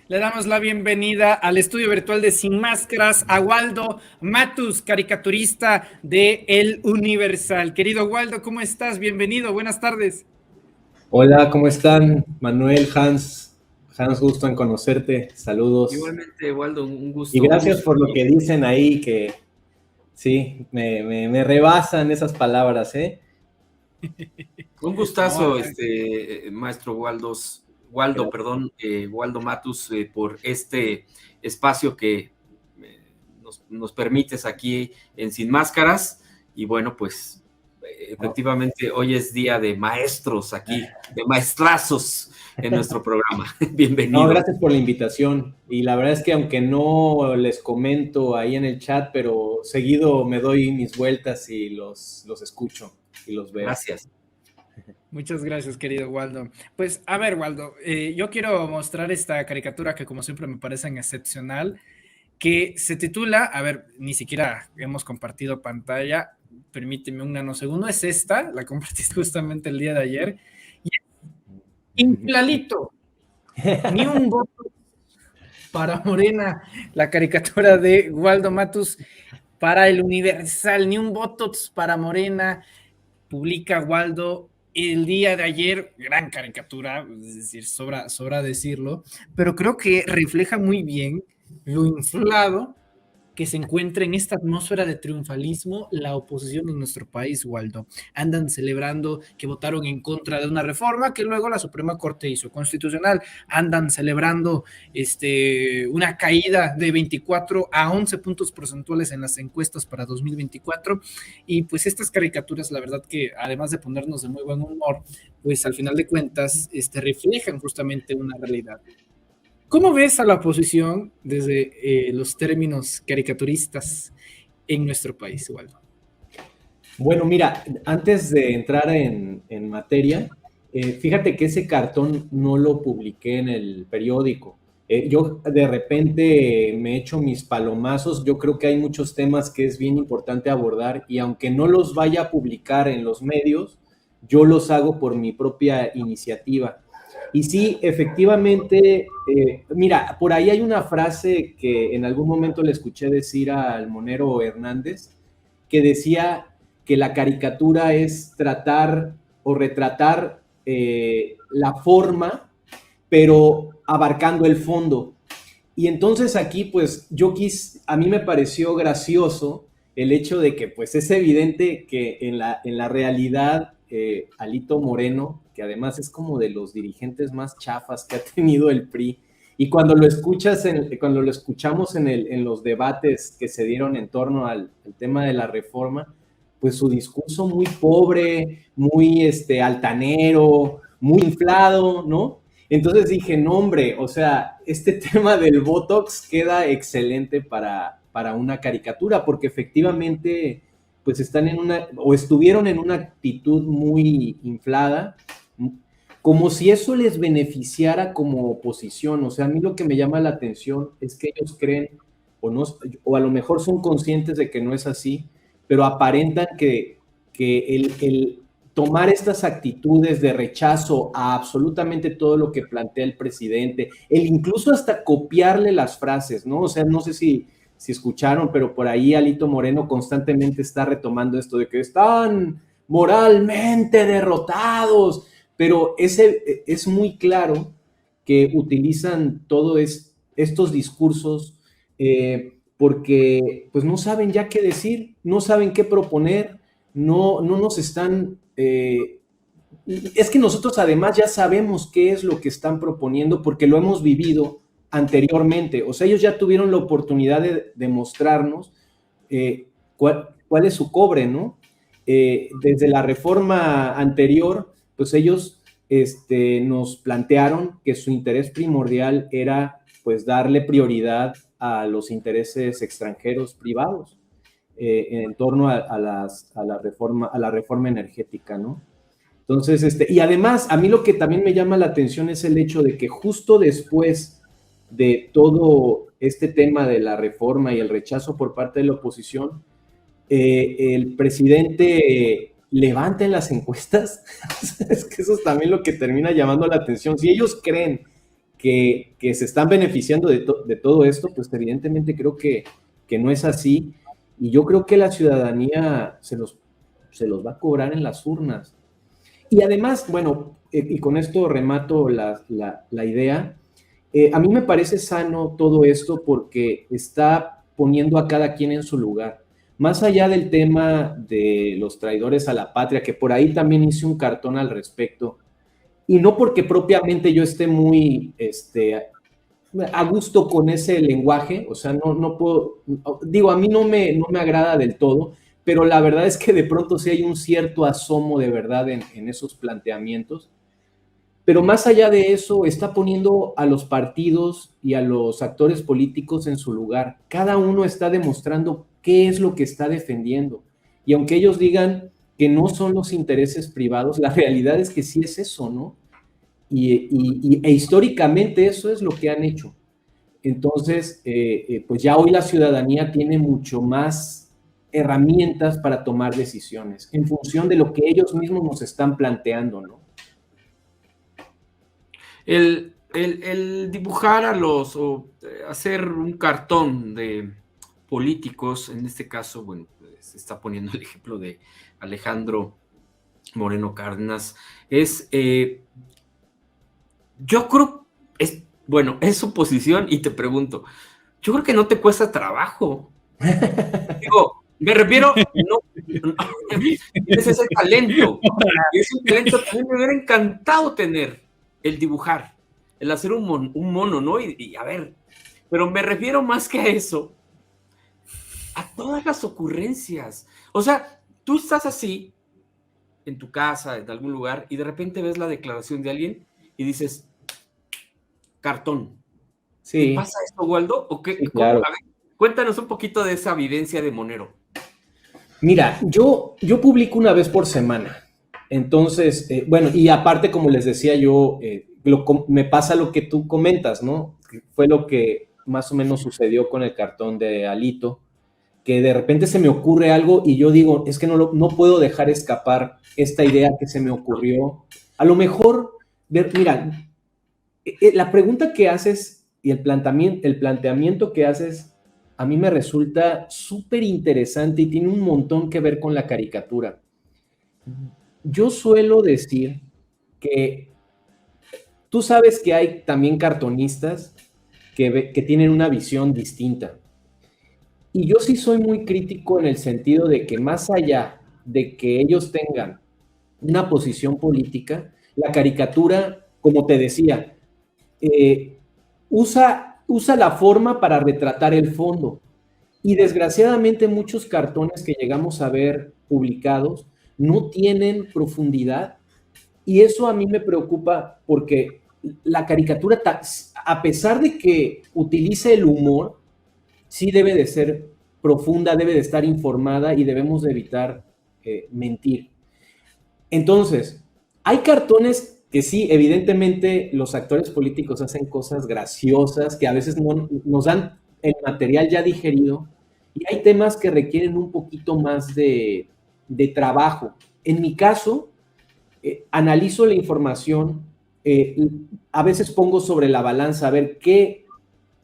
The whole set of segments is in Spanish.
Le damos la bienvenida al estudio virtual de Sin Máscaras a Waldo Matus, caricaturista de El Universal. Querido Waldo, ¿cómo estás? Bienvenido, buenas tardes. Hola, ¿cómo están? Manuel, Hans. Hans, gusto en conocerte. Saludos. Igualmente, Waldo, un Y gusto, un gracias gusto. por lo que dicen ahí, que sí, me rebasan esas palabras, ¿eh? Un No, gustazo, maestro Waldo, Gracias. perdón, Waldo Matus, por este espacio que nos permites aquí en Sin Máscaras. Y bueno, pues No, efectivamente hoy es día de maestros aquí, de maestrazos en nuestro programa. no, Bienvenido. gracias por la invitación. Y la verdad es que aunque no les comento ahí en el chat, pero seguido me doy mis vueltas y los escucho y los veo. Gracias. muchas gracias, querido Waldo. Pues, a ver, Waldo, yo quiero mostrar esta caricatura que como siempre me parece excepcional, que se titula, a ver, ni siquiera hemos compartido pantalla, permíteme un nanosegundo, es esta, la compartiste justamente el día de ayer, y infladito, ni un voto para Morena, la caricatura de Waldo Matus para El Universal, ni un voto para Morena, publica Waldo el día de ayer, gran caricatura, es decir, sobra decirlo, pero creo que refleja muy bien lo inflado que se encuentra en esta atmósfera de triunfalismo la oposición en nuestro país, Waldo. Andan celebrando que votaron en contra de una reforma que luego la Suprema Corte hizo constitucional. Andan celebrando una caída de 24 a 11 puntos porcentuales en las encuestas para 2024. Y pues estas caricaturas, la verdad que además de ponernos de muy buen humor, pues al final de cuentas reflejan justamente una realidad. ¿Cómo ves a la oposición desde los términos caricaturistas en nuestro país, Waldo? Bueno, mira, antes de entrar en materia, fíjate que ese cartón no lo publiqué en el periódico. Yo de repente me echo mis palomazos. Yo creo que hay muchos temas que es bien importante abordar y aunque no los vaya a publicar en los medios, yo los hago por mi propia iniciativa. Y sí, efectivamente, mira, por ahí hay una frase que en algún momento le escuché decir al Monero Hernández, que decía que la caricatura es tratar o retratar la forma, pero abarcando el fondo. Y entonces aquí, pues, a mí me pareció gracioso el hecho de que, pues, es evidente que en la realidad, Alito Moreno, que además es como de los dirigentes más chafas que ha tenido el PRI, y cuando lo escuchamos en los debates que se dieron en torno al tema de la reforma, pues su discurso muy pobre, muy altanero, muy inflado, ¿no? Entonces dije, no, hombre, o sea, este tema del Botox queda excelente para una caricatura, porque efectivamente, pues están o estuvieron en una actitud muy inflada, como si eso les beneficiara como oposición. O sea, a mí lo que me llama la atención es que ellos creen, o, no, o a lo mejor son conscientes de que no es así, pero aparentan que el tomar estas actitudes de rechazo a absolutamente todo lo que plantea el presidente, el incluso hasta copiarle las frases, ¿no? O sea, no sé si escucharon, pero por ahí Alito Moreno constantemente está retomando esto de que están moralmente derrotados, pero es muy claro que utilizan todos estos discursos porque pues no saben ya qué decir, no saben qué proponer, no nos están... es que nosotros además ya sabemos qué es lo que están proponiendo porque lo hemos vivido anteriormente. O sea, ellos ya tuvieron la oportunidad de mostrarnos cuál es su cobre, ¿no? Desde la reforma anterior, pues ellos nos plantearon que su interés primordial era pues darle prioridad a los intereses extranjeros privados en torno a la reforma energética, ¿no? Entonces, y además, a mí lo que también me llama la atención es el hecho de que justo después de todo este tema de la reforma y el rechazo por parte de la oposición, el presidente levanta en las encuestas. Es que eso es también lo que termina llamando la atención. Si ellos creen que se están beneficiando de todo esto, pues evidentemente creo que no es así, y yo creo que la ciudadanía se los va a cobrar en las urnas. Y además, bueno, y con esto remato la idea, a mí me parece sano todo esto porque está poniendo a cada quien en su lugar. Más allá del tema de los traidores a la patria, que por ahí también hice un cartón al respecto, y no porque propiamente yo esté muy a gusto con ese lenguaje, o sea, no puedo, digo, a mí no me agrada del todo, pero la verdad es que de pronto sí hay un cierto asomo de verdad en esos planteamientos. Pero más allá de eso, está poniendo a los partidos y a los actores políticos en su lugar. Cada uno está demostrando qué es lo que está defendiendo. Y aunque ellos digan que no son los intereses privados, la realidad es que sí es eso, ¿no? E históricamente eso es lo que han hecho. Entonces, pues ya hoy la ciudadanía tiene mucho más herramientas para tomar decisiones en función de lo que ellos mismos nos están planteando, ¿no? El dibujar o hacer un cartón de políticos, en este caso, bueno, se está poniendo el ejemplo de Alejandro Moreno Cárdenas, yo creo, bueno, es su posición y te pregunto, yo creo que no te cuesta trabajo. Digo, me refiero, no tienes ese talento, y ese talento también me hubiera encantado tener, el dibujar, el hacer un mono, ¿no? Y a ver, pero me refiero más que a eso, a todas las ocurrencias. O sea, tú estás así, en tu casa, en algún lugar, y de repente ves la declaración de alguien y dices, cartón. Sí. ¿Te pasa esto, Waldo? ¿O qué? Sí, claro. A ver, cuéntanos un poquito de esa vivencia de monero. Mira, yo publico una vez por semana. Entonces, bueno, y aparte, como les decía yo, me pasa lo que tú comentas, ¿no? Fue lo que más o menos sucedió con el cartón de Alito, que de repente se me ocurre algo y yo digo, es que no puedo dejar escapar esta idea que se me ocurrió. A lo mejor, mira, la pregunta que haces y el planteamiento que haces a mí me resulta súper interesante y tiene un montón que ver con la caricatura. Yo suelo decir que tú sabes que hay también cartonistas que tienen una visión distinta. Y yo sí soy muy crítico en el sentido de que más allá de que ellos tengan una posición política, la caricatura, como te decía, usa la forma para retratar el fondo. Y desgraciadamente muchos cartones que llegamos a ver publicados no tienen profundidad. Y eso a mí me preocupa porque la caricatura, a pesar de que utilice el humor, sí debe de ser profunda, debe de estar informada y debemos de evitar mentir. Entonces, hay cartones que sí, evidentemente los actores políticos hacen cosas graciosas que a veces no, nos dan el material ya digerido y hay temas que requieren un poquito más de trabajo. En mi caso, analizo la información, a veces pongo sobre la balanza a ver qué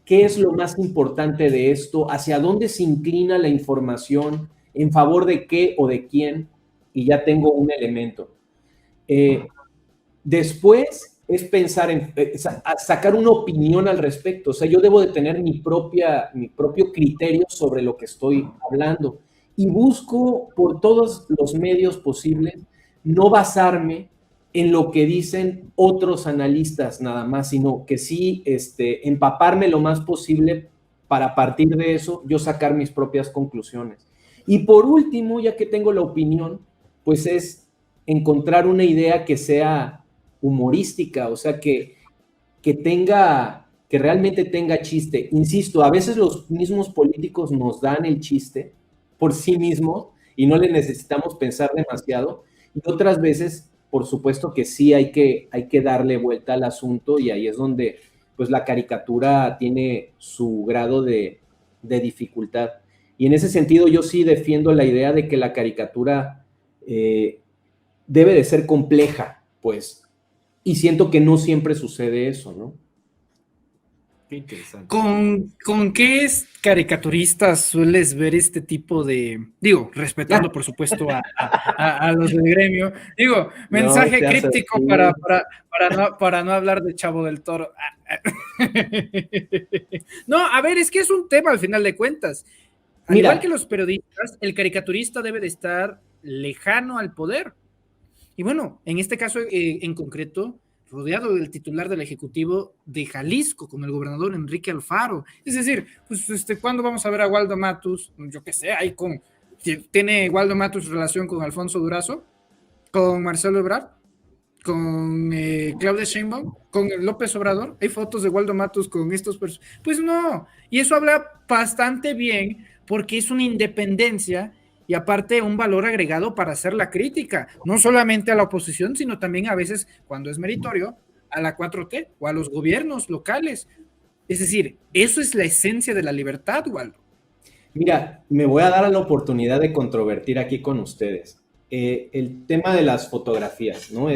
es lo más importante de esto, hacia dónde se inclina la información, en favor de qué o de quién, y ya tengo un elemento. Después es pensar en sacar una opinión al respecto. O sea, yo debo de tener mi propio criterio sobre lo que estoy hablando y busco por todos los medios posibles no basarme en lo que dicen otros analistas nada más, sino que sí empaparme lo más posible para partir de eso yo sacar mis propias conclusiones. Y por último, ya que tengo la opinión, pues es encontrar una idea que sea humorística, o sea, que realmente tenga chiste. Insisto, a veces los mismos políticos nos dan el chiste por sí mismos y no le necesitamos pensar demasiado, y otras veces, por supuesto que sí hay que darle vuelta al asunto y ahí es donde pues la caricatura tiene su grado de dificultad. Y en ese sentido yo sí defiendo la idea de que la caricatura debe de ser compleja, pues, y siento que no siempre sucede eso, ¿no? Qué interesante. ¿Con qué caricaturistas sueles ver este tipo de, digo, respetando por supuesto a los del gremio, digo, mensaje No, críptico para no hablar de Chavo del Toro? No, a ver, es que es un tema al final de cuentas. Al igual que los periodistas, el caricaturista debe de estar lejano al poder. Y bueno, en este caso en concreto, rodeado del titular del Ejecutivo de Jalisco, con el gobernador Enrique Alfaro. Es decir, pues, ¿cuándo vamos a ver a Waldo Matus? Yo qué sé, ahí ¿tiene Waldo Matus relación con Alfonso Durazo? ¿Con Marcelo Ebrard? ¿Con Claudia Sheinbaum? ¿Con López Obrador? ¿Hay fotos de Waldo Matus con estos personajes? Pues no, y eso habla bastante bien porque es una independencia y aparte un valor agregado para hacer la crítica, no solamente a la oposición, sino también a veces, cuando es meritorio, a la 4T o a los gobiernos locales. Es decir, eso es la esencia de la libertad, Waldo. Mira, me voy a dar la oportunidad de controvertir aquí con ustedes. El tema de las fotografías, ¿no?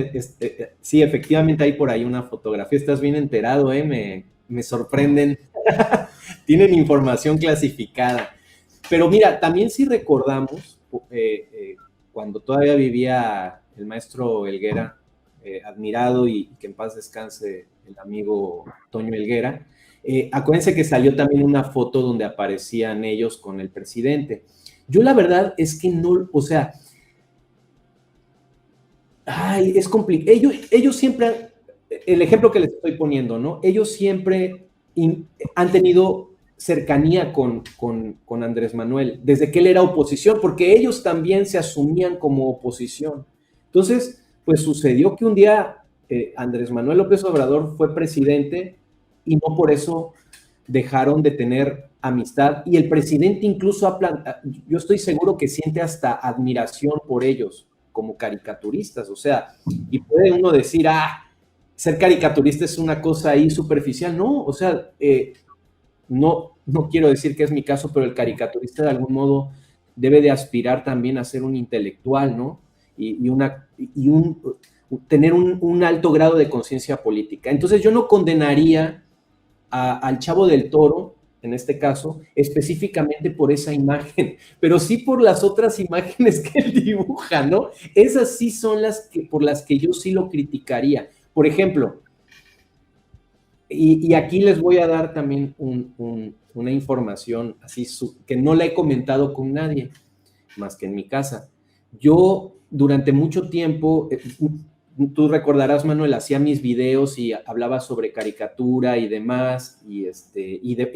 Sí, efectivamente hay por ahí una fotografía. Estás bien enterado, me sorprenden. Tienen información clasificada. Pero mira, también si recordamos, cuando todavía vivía el maestro Helguera, admirado y que en paz descanse el amigo Toño Helguera, acuérdense que salió también una foto donde aparecían ellos con el presidente. Yo la verdad es que no, o sea, es complicado. Ellos siempre, el ejemplo que les estoy poniendo, ¿no? Ellos siempre han tenido cercanía con Andrés Manuel, desde que él era oposición, porque ellos también se asumían como oposición. Entonces, pues sucedió que un día Andrés Manuel López Obrador fue presidente y no por eso dejaron de tener amistad. Y el presidente incluso, yo estoy seguro que siente hasta admiración por ellos como caricaturistas. O sea, y puede uno decir, ser caricaturista es una cosa ahí superficial. No, o sea, no quiero decir que es mi caso, pero el caricaturista de algún modo debe de aspirar también a ser un intelectual, ¿no? Tener un alto grado de conciencia política. Entonces yo no condenaría al Chavo del Toro, en este caso, específicamente por esa imagen, pero sí por las otras imágenes que él dibuja, ¿no? Esas sí son por las que yo sí lo criticaría. Por ejemplo, y aquí les voy a dar también una información así que no la he comentado con nadie, más que en mi casa. Yo durante mucho tiempo, tú recordarás, Manuel, hacía mis videos y hablaba sobre caricatura y demás, y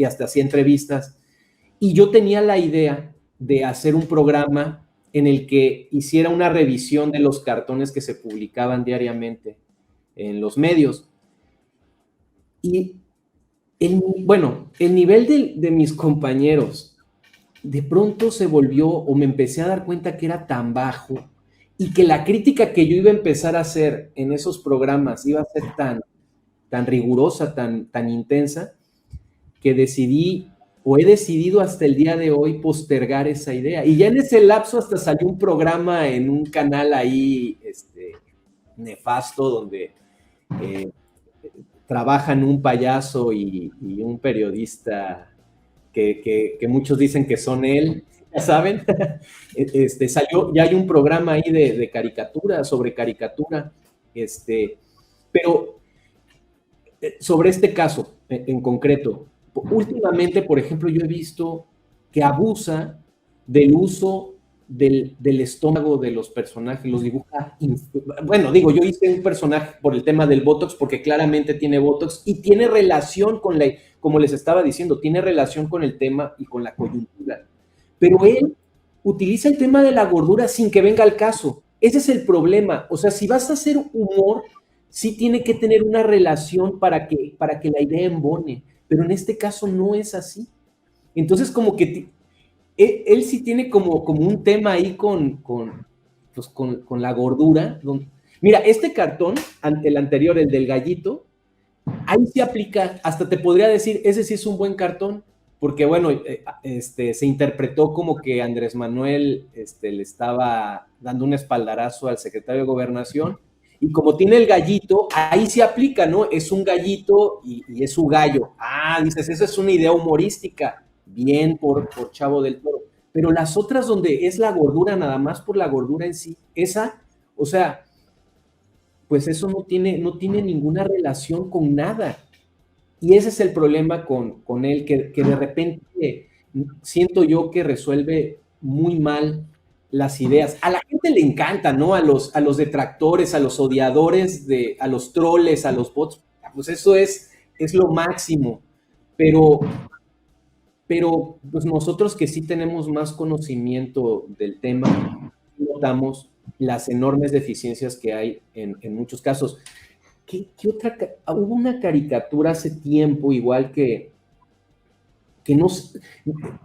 hasta hacía entrevistas, y yo tenía la idea de hacer un programa en el que hiciera una revisión de los cartones que se publicaban diariamente en los medios. Y el nivel de mis compañeros de pronto se volvió, o me empecé a dar cuenta que era tan bajo, y que la crítica que yo iba a empezar a hacer en esos programas iba a ser tan rigurosa, tan intensa, que he decidido hasta el día de hoy postergar esa idea. Y ya en ese lapso hasta salió un programa en un canal ahí nefasto donde trabajan un payaso y un periodista que muchos dicen que son él, ya saben. Salió, ya hay un programa ahí de caricatura, sobre caricatura, pero sobre este caso en concreto, últimamente, por ejemplo, yo he visto que abusa del uso del estómago de los personajes, los dibuja. Bueno, digo, yo hice un personaje por el tema del Botox, porque claramente tiene Botox y tiene relación con como les estaba diciendo, tiene relación con el tema y con la coyuntura. Pero él utiliza el tema de la gordura sin que venga al caso. Ese es el problema. O sea, si vas a hacer humor, sí tiene que tener una relación para que la idea embone. Pero en este caso no es así. Entonces, como que él sí tiene como un tema ahí con la gordura. Mira, este cartón, el anterior, el del gallito, ahí se aplica, hasta te podría decir, ese sí es un buen cartón, porque bueno, se interpretó como que Andrés Manuel le estaba dando un espaldarazo al secretario de Gobernación, Y como tiene el gallito, ahí se aplica, ¿no? Es un gallito y es su gallo. Ah, dices, esa es una idea humorística. Bien por Chavo del Toro. Pero las otras donde es la gordura nada más por la gordura en sí, esa, o sea, pues eso no tiene ninguna relación con nada. Y ese es el problema con él, que de repente siento yo que resuelve muy mal las ideas. A la gente le encanta, ¿no? A los detractores, a los odiadores, a los troles, a los bots, pues eso es lo máximo. Pero pues nosotros que sí tenemos más conocimiento del tema, notamos las enormes deficiencias que hay en muchos casos. ¿Qué otra? Hubo una caricatura hace tiempo, igual que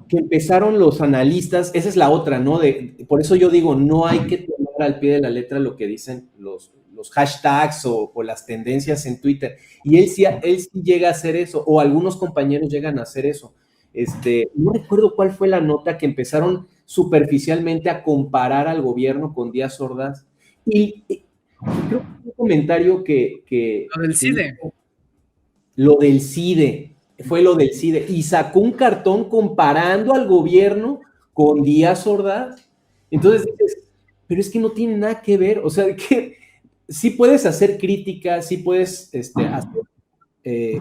empezaron los analistas, esa es la otra, ¿no? Por eso yo digo, no hay que tomar al pie de la letra lo que dicen los hashtags o las tendencias en Twitter. Y él sí llega a hacer eso, o algunos compañeros llegan a hacer eso. No recuerdo cuál fue la nota que empezaron superficialmente a comparar al gobierno con Díaz Ordaz. Y creo que un comentario que Lo del CIDE. Lo del CIDE. Fue lo del CIDE. Y sacó un cartón comparando al gobierno con Díaz Ordaz. Entonces dices, pero es que no tiene nada que ver. O sea, que sí puedes hacer críticas, sí puedes hacer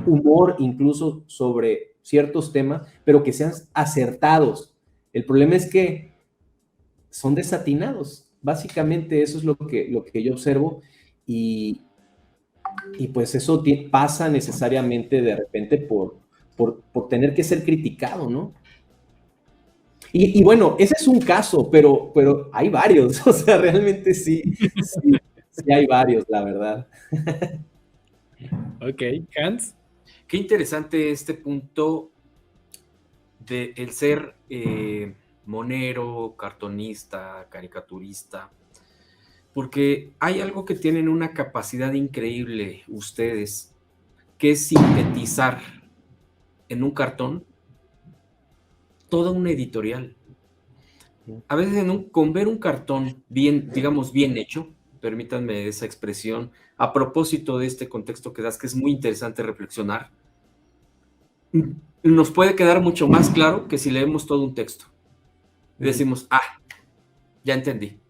humor incluso sobre ciertos temas, pero que sean acertados. El problema es que son desatinados. Básicamente eso es lo que yo observo y pues eso pasa necesariamente de repente por tener que ser criticado, ¿no? Y bueno, ese es un caso, pero hay varios, o sea, realmente sí hay varios, la verdad. Ok, Hans. Qué interesante este punto de el ser monero, cartonista, caricaturista, porque hay algo que tienen una capacidad increíble ustedes, que es sintetizar en un cartón toda una editorial. A veces con ver un cartón bien, digamos, bien hecho, permítanme esa expresión, a propósito de este contexto que das, que es muy interesante reflexionar, nos puede quedar mucho más claro que si leemos todo un texto. Y decimos, ya entendí.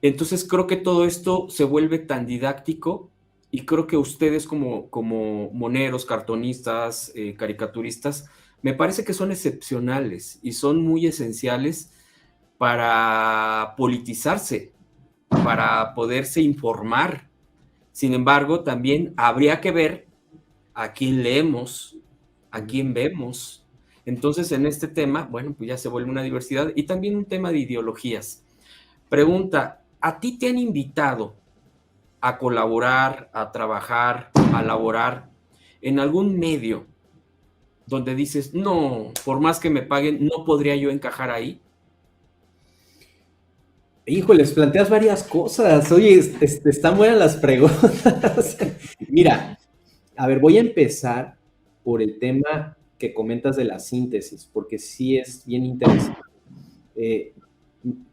Entonces creo que todo esto se vuelve tan didáctico y creo que ustedes como moneros, cartonistas, caricaturistas, me parece que son excepcionales y son muy esenciales para politizarse, para poderse informar. Sin embargo, también habría que ver a quién leemos, a quién vemos. Entonces, en este tema, bueno, pues ya se vuelve una diversidad y también un tema de ideologías. Pregunta, ¿a ti te han invitado a colaborar, a trabajar, a laborar en algún medio donde dices, no, por más que me paguen, no podría yo encajar ahí? Híjoles, planteas varias cosas. Oye, están buenas las preguntas. Mira, a ver, voy a empezar por el tema que comentas de la síntesis, porque sí es bien interesante.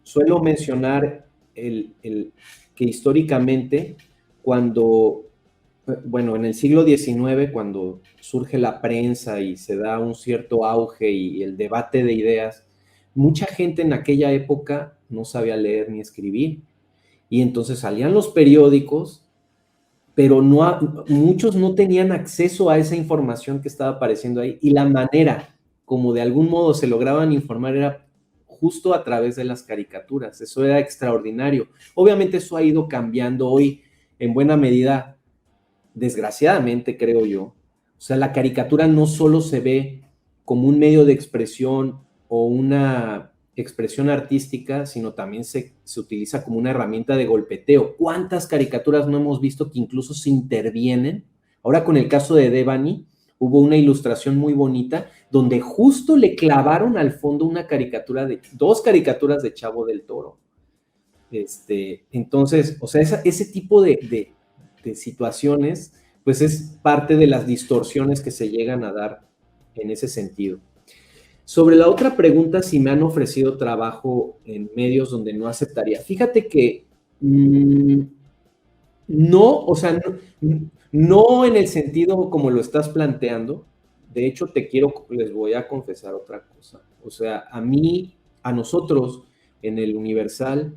Suelo mencionar que históricamente, en el siglo XIX, cuando surge la prensa y se da un cierto auge y el debate de ideas, mucha gente en aquella época no sabía leer ni escribir. Y entonces salían los periódicos, pero muchos no tenían acceso a esa información que estaba apareciendo ahí. Y la manera como de algún modo se lograban informar era justo a través de las caricaturas. Eso era extraordinario. Obviamente eso ha ido cambiando hoy en buena medida, desgraciadamente, creo yo. O sea, la caricatura no solo se ve como un medio de expresión o una expresión artística, sino también se utiliza como una herramienta de golpeteo. ¿Cuántas caricaturas no hemos visto que incluso se intervienen? Ahora con el caso de Devani, hubo una ilustración muy bonita donde justo le clavaron al fondo dos caricaturas de Chavo del Toro. Entonces, o sea, ese tipo de situaciones, pues es parte de las distorsiones que se llegan a dar en ese sentido. Sobre la otra pregunta, si me han ofrecido trabajo en medios donde no aceptaría. Fíjate que No, o sea, no en el sentido como lo estás planteando. De hecho, les voy a confesar otra cosa. O sea, a nosotros, en el Universal,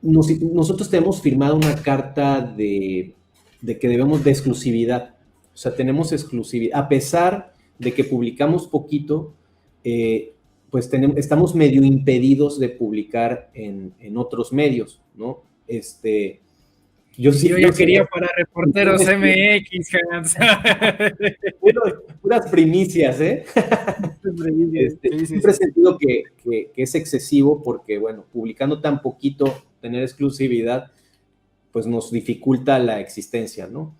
nosotros tenemos firmado una carta de que debemos de exclusividad. O sea, tenemos exclusividad. A pesar de que publicamos poquito, pues estamos medio impedidos de publicar en otros medios, ¿no? Yo ya quería para Reporteros MX, Hans. Puras primicias, ¿eh? Siempre he sentido que es excesivo porque, bueno, publicando tan poquito, tener exclusividad, pues nos dificulta la existencia, ¿no?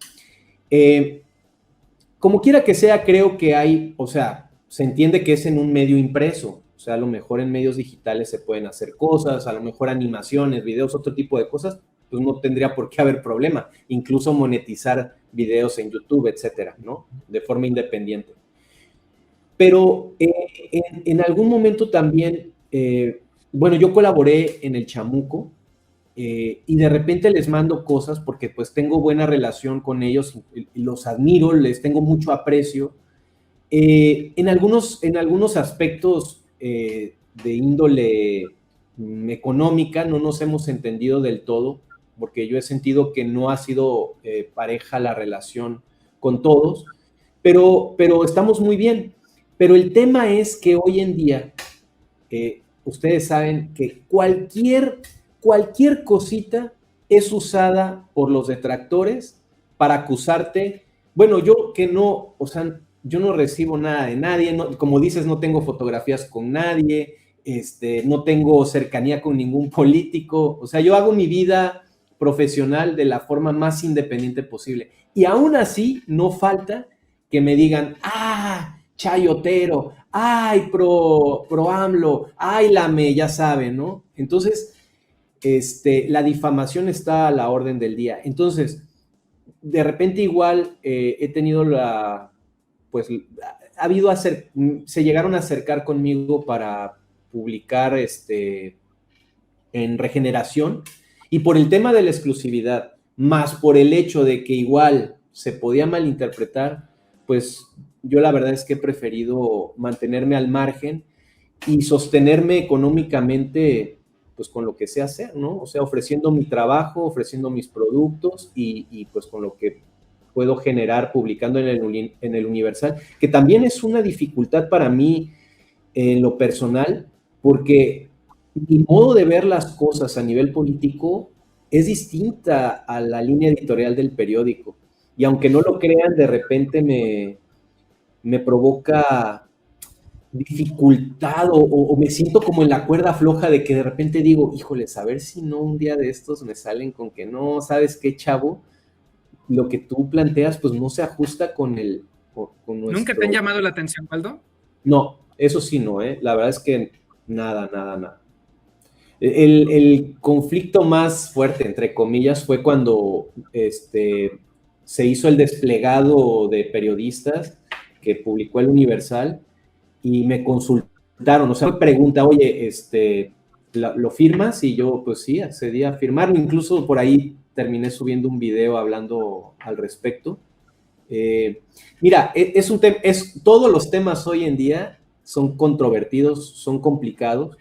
Como quiera que sea, creo que hay, o sea, se entiende que es en un medio impreso, o sea, a lo mejor en medios digitales se pueden hacer cosas, a lo mejor animaciones, videos, otro tipo de cosas, pues no tendría por qué haber problema, incluso monetizar videos en YouTube, etcétera, ¿no? De forma independiente. Pero en algún momento también, bueno, yo colaboré en El Chamuco y de repente les mando cosas porque pues tengo buena relación con ellos y los admiro, les tengo mucho aprecio. En algunos aspectos de índole económica no nos hemos entendido del todo, porque yo he sentido que no ha sido pareja la relación con todos, pero estamos muy bien. Pero el tema es que hoy en día, ustedes saben que cualquier cosita es usada por los detractores para acusarte. Bueno, yo que no, o sea, yo no recibo nada de nadie, no, como dices, no tengo fotografías con nadie, no tengo cercanía con ningún político, o sea, yo hago mi vida profesional de la forma más independiente posible. Y aún así, no falta que me digan, chayotero, ay, pro AMLO, ay, lame, ya saben, ¿no? Entonces, la difamación está a la orden del día. Entonces, de repente igual he tenido pues, se llegaron a acercar conmigo para publicar en Regeneración, y por el tema de la exclusividad, más por el hecho de que igual se podía malinterpretar, pues yo la verdad es que he preferido mantenerme al margen y sostenerme económicamente pues con lo que sé hacer, ¿no? O sea, ofreciendo mi trabajo, ofreciendo mis productos y pues con lo que puedo generar publicando en el Universal, que también es una dificultad para mí en lo personal, porque mi modo de ver las cosas a nivel político es distinta a la línea editorial del periódico. Y aunque no lo crean, de repente me provoca dificultad o me siento como en la cuerda floja de que de repente digo, híjoles, a ver si no un día de estos me salen con que no, ¿sabes qué, chavo? Lo que tú planteas pues no se ajusta con nuestro... ¿Nunca te han llamado la atención, Waldo? No, eso sí no, la verdad es que nada. El conflicto más fuerte, entre comillas, fue cuando se hizo el desplegado de periodistas que publicó el Universal y me consultaron, o sea, me pregunta, oye, ¿lo firmas? Y yo, pues sí, accedí a firmarlo, incluso por ahí terminé subiendo un video hablando al respecto. Mira, todos los temas hoy en día son controvertidos, son complicados.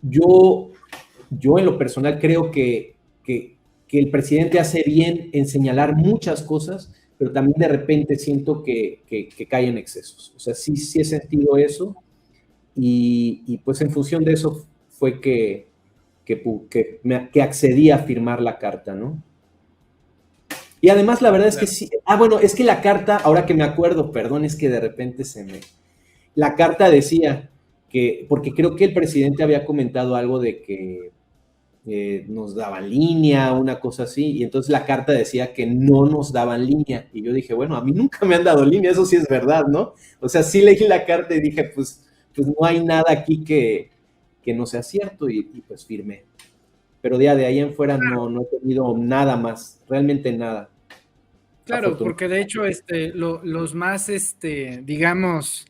Yo en lo personal creo que el presidente hace bien en señalar muchas cosas, pero también de repente siento que cae en excesos. O sea, sí he sentido eso y pues en función de eso fue que accedí a firmar la carta, ¿no? Y además la verdad es que sí, bueno, es que la carta, ahora que me acuerdo, perdón, es que de repente la carta decía que, porque creo que el presidente había comentado algo de que nos daban línea, una cosa así, y entonces la carta decía que no nos daban línea, y yo dije, bueno, a mí nunca me han dado línea, eso sí es verdad, ¿no? O sea, sí leí la carta y dije, pues no hay nada aquí que no sea cierto, y pues firmé. Pero de ahí en fuera no he tenido nada más, realmente nada. Claro, porque de hecho los más, digamos,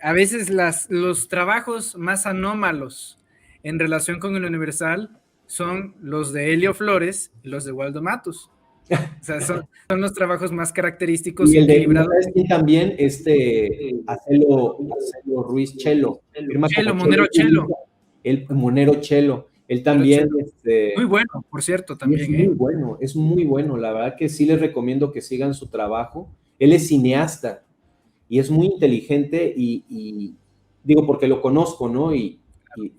a veces los trabajos más anómalos en relación con el Universal son los de Helio Flores y los de Waldo Matus. O sea, son los trabajos más característicos. Y el de también, Acelo Ruiz Chelo. Chelo, Monero Chelo. El Monero Chelo. Él también. Muy bueno, por cierto, también. Es muy bueno. La verdad que sí les recomiendo que sigan su trabajo. Él es cineasta y es muy inteligente y digo porque lo conozco, ¿no? Y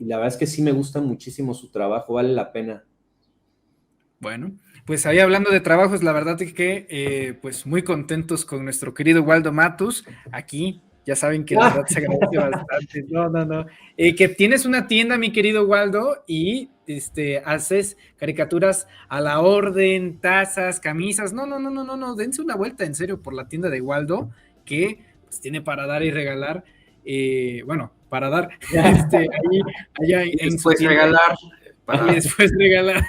la verdad es que sí me gusta muchísimo su trabajo, vale la pena. Bueno, pues ahí hablando de trabajos, la verdad es que pues muy contentos con nuestro querido Waldo Matus, aquí, ya saben que la verdad se agradece bastante, no, que tienes una tienda, mi querido Waldo, y haces caricaturas a la orden, tazas, camisas, no, dense una vuelta en serio por la tienda de Waldo, que pues tiene para dar y regalar, para dar, allá y después regalar. Y después regalar.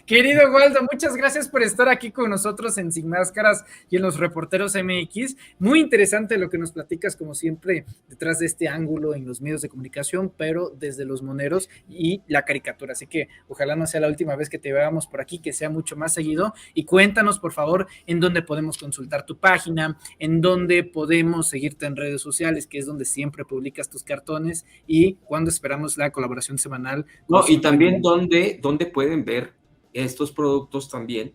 Querido Waldo, muchas gracias por estar aquí con nosotros en Sin Máscaras y en los Reporteros MX. Muy interesante lo que nos platicas, como siempre, detrás de este ángulo en los medios de comunicación, pero desde los moneros y la caricatura. Así que ojalá no sea la última vez que te veamos por aquí, que sea mucho más seguido. Y cuéntanos, por favor, en dónde podemos consultar tu página, en dónde podemos seguirte en redes sociales, que es donde siempre publicas tus cartones, y cuándo esperamos la colaboración semanal. No, y también dónde pueden ver estos productos también.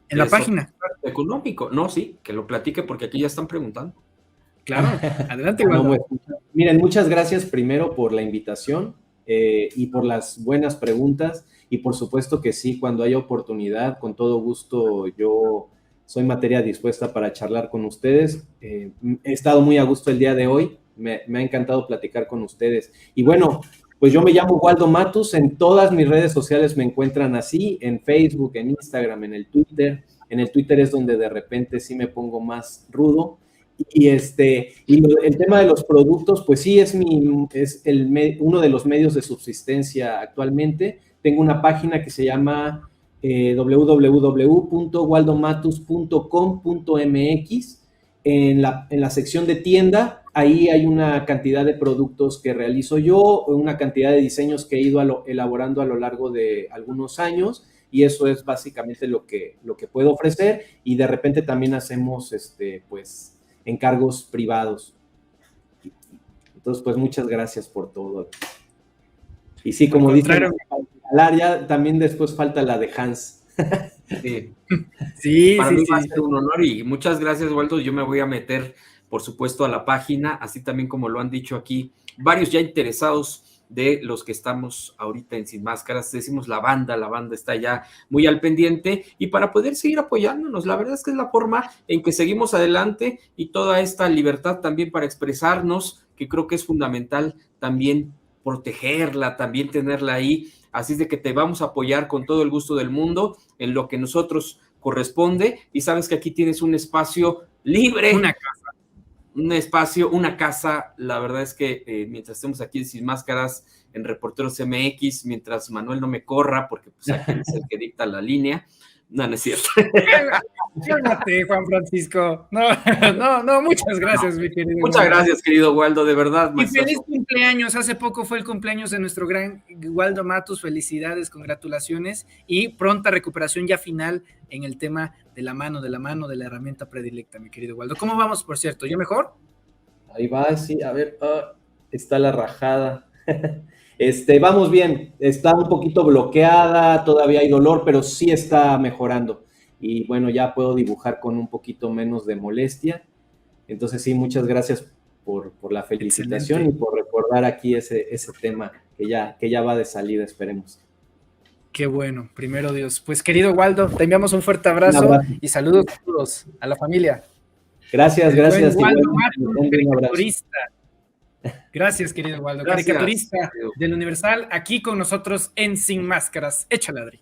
En la página. Económico. No, sí, que lo platique porque aquí ya están preguntando. Claro, adelante, Waldo. Miren, muchas gracias primero por la invitación y por las buenas preguntas, y por supuesto que sí, cuando haya oportunidad, con todo gusto, yo soy materia dispuesta para charlar con ustedes. He estado muy a gusto el día de hoy, me ha encantado platicar con ustedes. Y bueno, pues yo me llamo Waldo Matus, en todas mis redes sociales me encuentran así, en Facebook, en Instagram, en el Twitter. En el Twitter es donde de repente sí me pongo más rudo. Y el tema de los productos, pues sí, es uno de los medios de subsistencia actualmente. Tengo una página que se llama www.waldomatus.com.mx. En la sección de tienda, ahí hay una cantidad de productos que realizo yo, una cantidad de diseños que he ido elaborando a lo largo de algunos años, y eso es básicamente lo que puedo ofrecer, y de repente también hacemos pues encargos privados. Entonces, pues muchas gracias por todo. Y sí, como dicen, ya también después falta la de Hans. Sí. Para mí va a ser un honor, y muchas gracias, Waldo. Yo me voy a meter, por supuesto, a la página, así también como lo han dicho aquí varios ya interesados de los que estamos ahorita en Sin Máscaras. Decimos la banda está ya muy al pendiente, y para poder seguir apoyándonos, la verdad es que es la forma en que seguimos adelante, y toda esta libertad también para expresarnos, que creo que es fundamental también protegerla, también tenerla ahí. Así es de que te vamos a apoyar con todo el gusto del mundo en lo que nosotros corresponde, y sabes que aquí tienes un espacio libre, una casa. La verdad es que mientras estemos aquí Sin Máscaras en Reporteros MX, mientras Manuel no me corra, porque pues aquí es el que dicta la línea. No es cierto. Cálmate, Juan Francisco. No, muchas gracias, mi querido. Muchas gracias, querido Waldo, de verdad. Y feliz cumpleaños. Hace poco fue el cumpleaños de nuestro gran Waldo Matus. Felicidades, congratulaciones, y pronta recuperación ya final en el tema de la mano, de la herramienta predilecta, mi querido Waldo. ¿Cómo vamos, por cierto? ¿Yo mejor? Ahí va, sí, a ver, está la rajada. Vamos bien, está un poquito bloqueada, todavía hay dolor, pero sí está mejorando. Y bueno, ya puedo dibujar con un poquito menos de molestia. Entonces sí, muchas gracias por la felicitación. Excelente. Y por recordar aquí ese tema que ya va de salida, esperemos. Qué bueno, primero Dios. Pues querido Waldo, te enviamos un fuerte abrazo y saludos a todos, a la familia. Gracias. Waldo Matus, caricaturista. Gracias, querido Waldo. Gracias. Caricaturista del Universal, aquí con nosotros en Sin Máscaras. Échale, Adri.